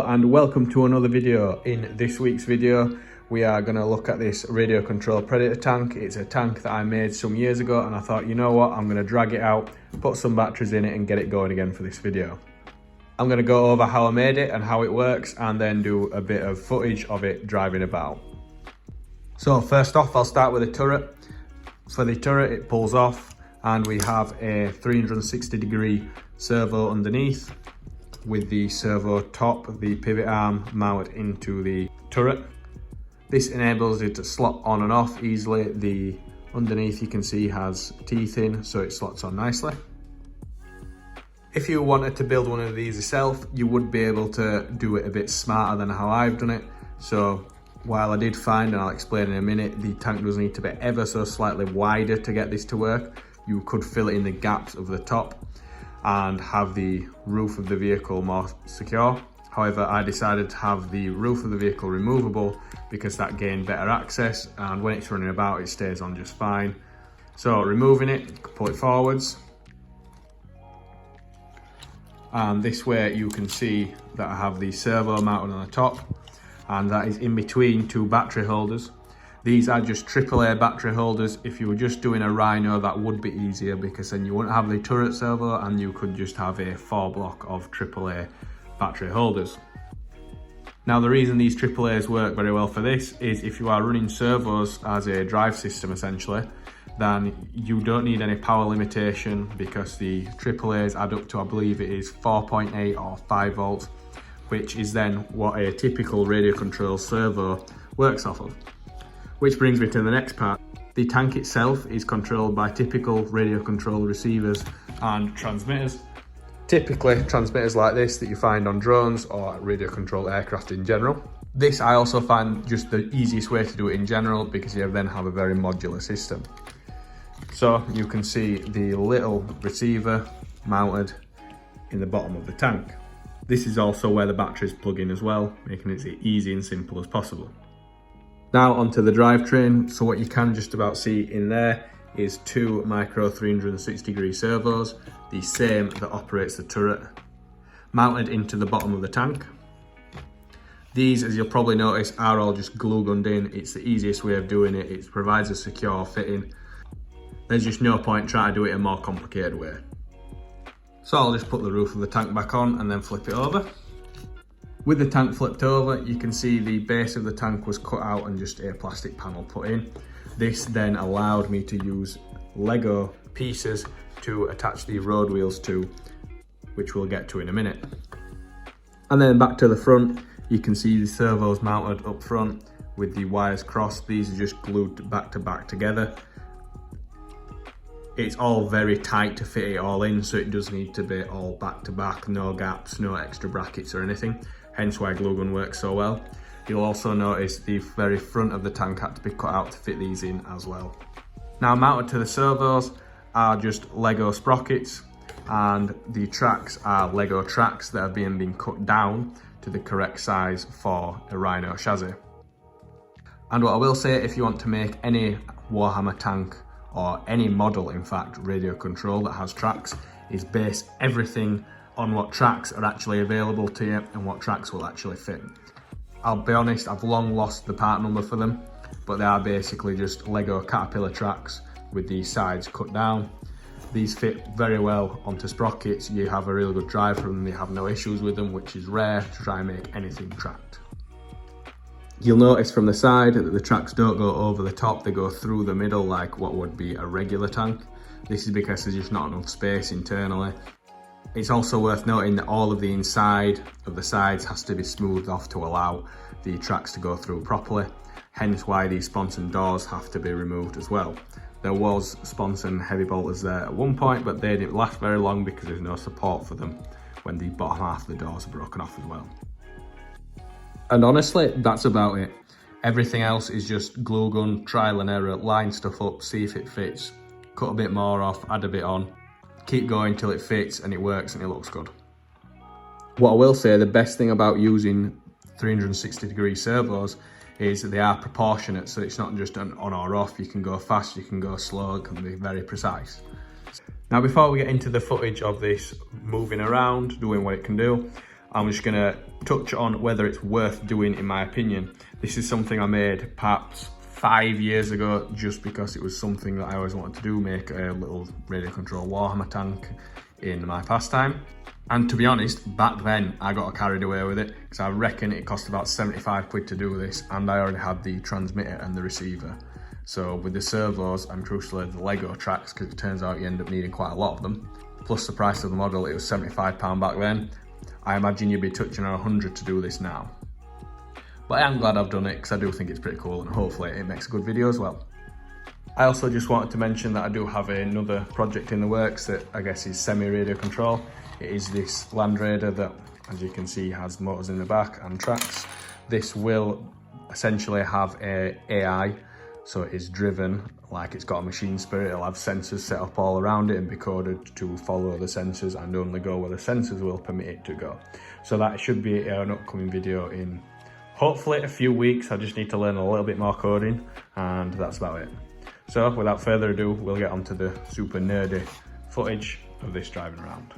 and welcome to another video. In this week's video we are going to look at this radio control Predator tank. It's a tank that I made some years ago and I thought, you know what, I'm going to drag it out, put some batteries in it and get it going again for this video. I'm going to go over how I made it and how it works and then do a bit of footage of it driving about. So first off, I'll start with the turret. For the turret, it pulls off and we have a 360-degree servo underneath with the servo top, the pivot arm mounted into the turret. This enables it to slot on and off easily. The underneath you can see has teeth in, so it slots on nicely. If you wanted to build one of these yourself, you would be able to do it a bit smarter than how I've done it. So while I did find, and I'll explain in a minute, the tank does need to be ever so slightly wider to get this to work. You could fill it in the gaps of the top and have the roof of the vehicle more secure. However, I decided to have the roof of the vehicle removable because that gained better access, and when it's running about it stays on just fine. So removing it, you can pull it forwards, and this way you can see that I have the servo mounted on the top, and that is in between two battery holders. These are just AAA battery holders. If you were just doing a Rhino, that would be easier because then you wouldn't have the turret servo and you could just have a 4-block of AAA battery holders. Now, the reason these AAAs work very well for this is if you are running servos as a drive system essentially, then you don't need any power limitation because the AAAs add up to, I believe it is 4.8 or 5 volts, which is then what a typical radio control servo works off of. Which brings me to the next part. The tank itself is controlled by typical radio control receivers and transmitters. Typically transmitters like this that you find on drones or radio control aircraft in general. This I also find just the easiest way to do it in general because you then have a very modular system. So you can see the little receiver mounted in the bottom of the tank. This is also where the batteries plug in as well, making it as easy and simple as possible. Now onto the drivetrain. So what you can just about see in there is two micro 360-degree servos, the same that operates the turret, mounted into the bottom of the tank. These, as you'll probably notice, are all just glue gunned in. It's the easiest way of doing it. It provides a secure fitting. There's just no point trying to do it in a more complicated way. So I'll just put the roof of the tank back on and then flip it over. With the tank flipped over, you can see the base of the tank was cut out and just a plastic panel put in. This then allowed me to use Lego pieces to attach the road wheels to, which we'll get to in a minute. And then back to the front, you can see the servos mounted up front with the wires crossed. These are just glued back to back together. It's all very tight to fit it all in, so it does need to be all back to back, no gaps, no extra brackets or anything. Hence why glue gun works so well. You'll also notice the very front of the tank had to be cut out to fit these in as well. Now mounted to the servos are just Lego sprockets, and the tracks are Lego tracks that have been cut down to the correct size for a Rhino chassis. And what I will say, if you want to make any Warhammer tank or any model in fact radio control that has tracks, is base everything on what tracks are actually available to you and what tracks will actually fit. I'll be honest, I've long lost the part number for them, but they are basically just Lego Caterpillar tracks with the sides cut down. These fit very well onto sprockets. You have a really good drive from them, you have no issues with them, which is rare to try and make anything tracked. You'll notice from the side that the tracks don't go over the top, they go through the middle like what would be a regular tank. This is because there's just not enough space internally. It's also worth noting that all of the inside of the sides has to be smoothed off to allow the tracks to go through properly, hence why these sponson doors have to be removed as well. There was sponson heavy bolters there at one point, but they didn't last very long because there's no support for them when the bottom half of the doors are broken off as well. And honestly, that's about it. Everything else is just glue gun, trial and error, line stuff up, see if it fits, cut a bit more off, add a bit on. Keep going till it fits and it works and it looks good. What I will say, the best thing about using 360-degree servos is that they are proportionate, so it's not just an on or off. You can go fast, you can go slow, it can be very precise. Now before we get into the footage of this moving around, doing what it can do, I'm just gonna touch on whether it's worth doing in my opinion. This is something I made perhaps 5 years ago just because it was something that I always wanted to do, make a little radio control Warhammer tank in my pastime. And to be honest, back then I got carried away with it because I reckon it cost about 75 quid to do this, and I already had the transmitter and the receiver. So with the servos and crucially the Lego tracks, because it turns out you end up needing quite a lot of them, plus the price of the model, it was £75 back then. I imagine you'd be touching on 100 to do this now. But I am glad I've done it because I do think it's pretty cool, and hopefully it makes a good video as well. I also just wanted to mention that I do have another project in the works that I guess is semi-radio control. It is this Land Raider that, as you can see, has motors in the back and tracks. This will essentially have a AI, so it is driven like it's got a machine spirit. It'll have sensors set up all around it and be coded to follow the sensors and only go where the sensors will permit it to go. So that should be an upcoming video in hopefully a few weeks. I just need to learn a little bit more coding, and that's about it. So without further ado, we'll get on to the super nerdy footage of this driving around.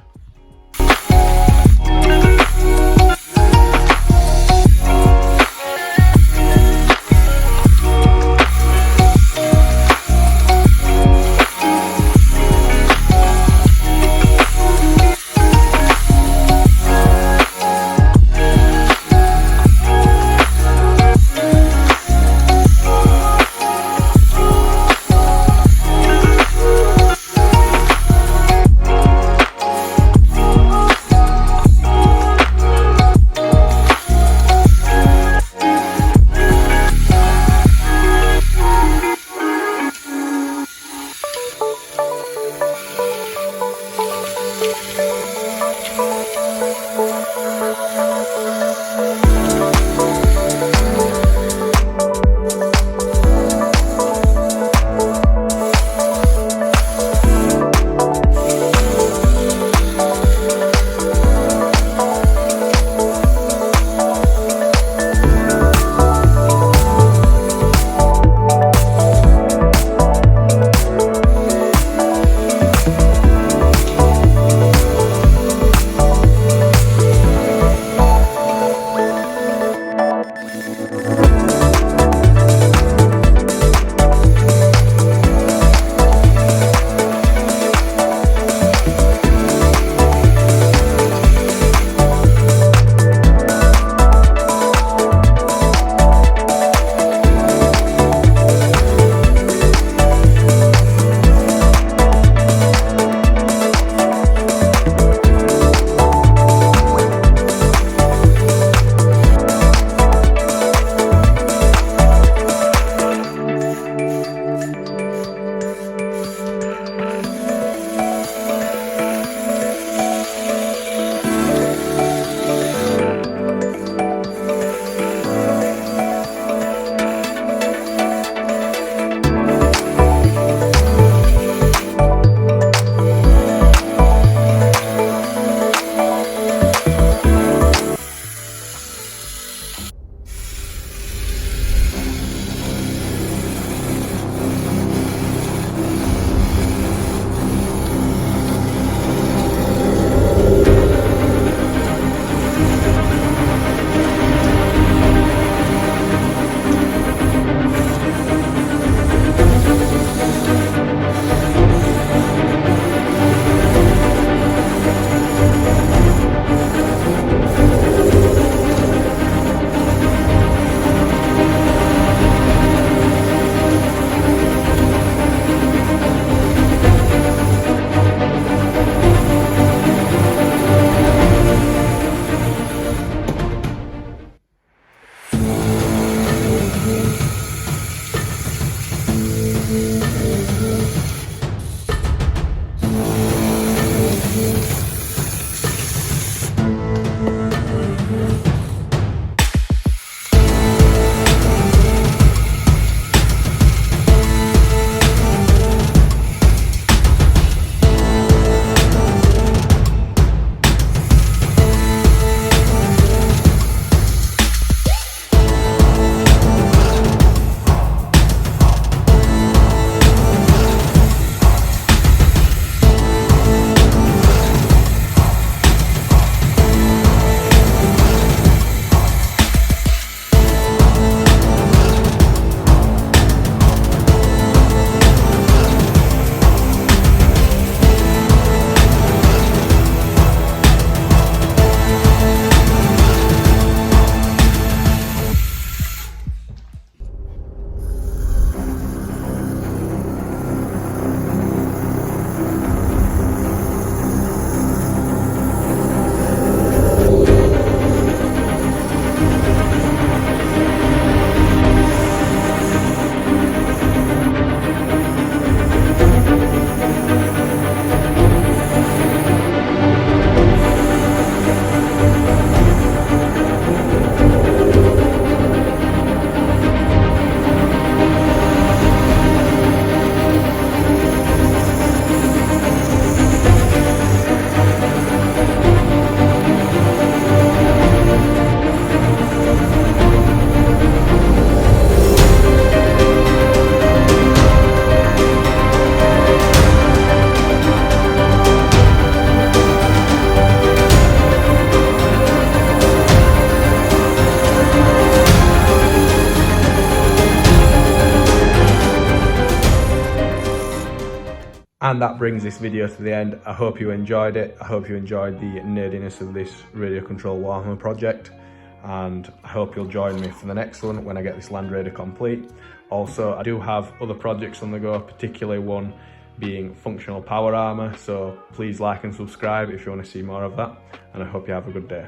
And that brings this video to the end. I hope you enjoyed it. I hope you enjoyed the nerdiness of this radio control Warhammer project. And I hope you'll join me for the next one when I get this Land Raider complete. Also, I do have other projects on the go, particularly one being functional power armor. So please like and subscribe if you want to see more of that. And I hope you have a good day.